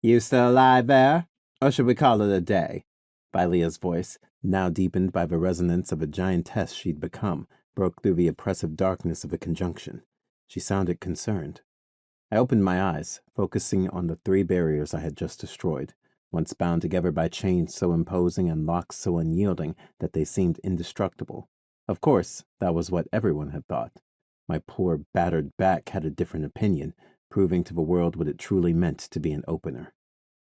You still alive there? Or should we call it a day? Leah's voice, now deepened by the resonance of a giantess she'd become, broke through the oppressive darkness of the conjunction. She sounded concerned. I opened my eyes, focusing on the 3 barriers I had just destroyed, once bound together by chains so imposing and locks so unyielding that they seemed indestructible. Of course, that was what everyone had thought. My poor, battered back had a different opinion, proving to the world what it truly meant to be an opener.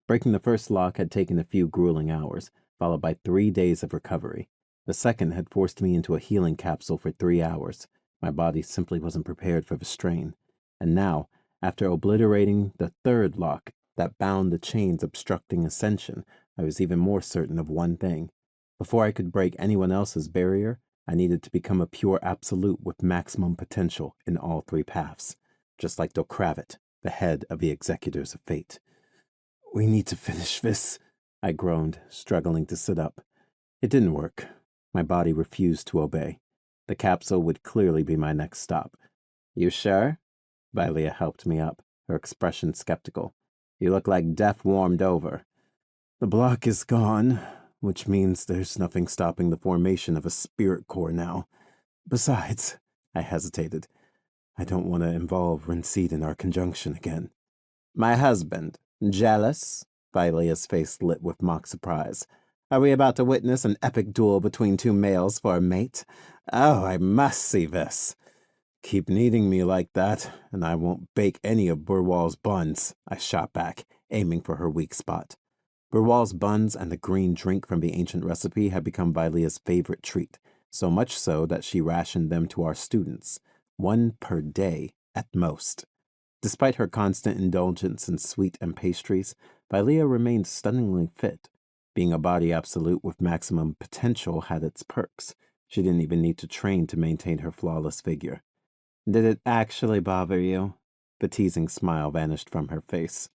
Breaking the first lock had taken a few grueling hours, followed by 3 days of recovery. The second had forced me into a healing capsule for 3 hours. My body simply wasn't prepared for the strain. And now, after obliterating the third lock that bound the chains obstructing ascension, I was even more certain of one thing. Before I could break anyone else's barrier, I needed to become a pure absolute with maximum potential in all 3 paths, just like Dokravit, the head of the Executors of Fate. "We need to finish this," I groaned, struggling to sit up. It didn't work. My body refused to obey. The capsule would clearly be my next stop. "You sure?" Leah helped me up, her expression skeptical. "You look like death warmed over." "The block is gone, which means there's nothing stopping the formation of a spirit core now. Besides," I hesitated, "I don't want to involve Renseed in our conjunction again." "My husband. Jealous?" Leah's face lit with mock surprise. "Are we about to witness an epic duel between 2 males for a mate? Oh, I must see this." "Keep needing me like that, and I won't bake any of Burwall's buns," I shot back, aiming for her weak spot. Burwall's buns and the green drink from the ancient recipe had become Leah's favorite treat, so much so that she rationed them to our students, 1 per day at most. Despite her constant indulgence in sweet and pastries, Leah remained stunningly fit. Being a body absolute with maximum potential had its perks. She didn't even need to train to maintain her flawless figure. "Did it actually bother you?" The teasing smile vanished from her face.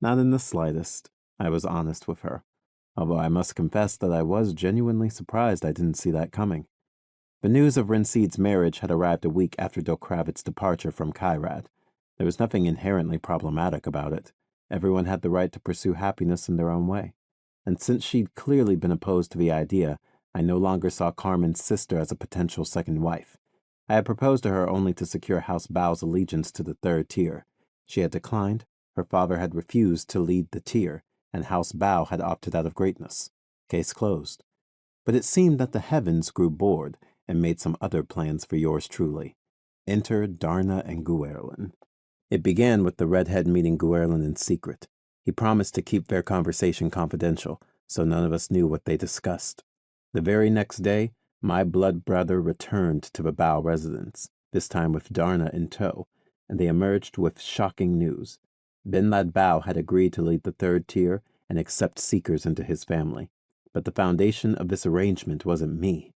"Not in the slightest," I was honest with her, although I must confess that I was genuinely surprised I didn't see that coming. The news of Renseed's marriage had arrived a week after Dokravit's departure from Kairad. There was nothing inherently problematic about it. Everyone had the right to pursue happiness in their own way. And since she'd clearly been opposed to the idea, I no longer saw Carmen's sister as a potential second wife. I had proposed to her only to secure House Bao's allegiance to the 3rd tier. She had declined, her father had refused to lead the tier, and House Bao had opted out of greatness. Case closed. But it seemed that the heavens grew bored and made some other plans for yours truly. Enter Darna and Guerlin. It began with the redhead meeting Guerlin in secret. He promised to keep their conversation confidential, so none of us knew what they discussed. The very next day, my blood brother returned to the Bao residence, this time with Darna in tow, and they emerged with shocking news. Binlad Bao had agreed to lead the 3rd tier and accept seekers into his family. But the foundation of this arrangement wasn't me.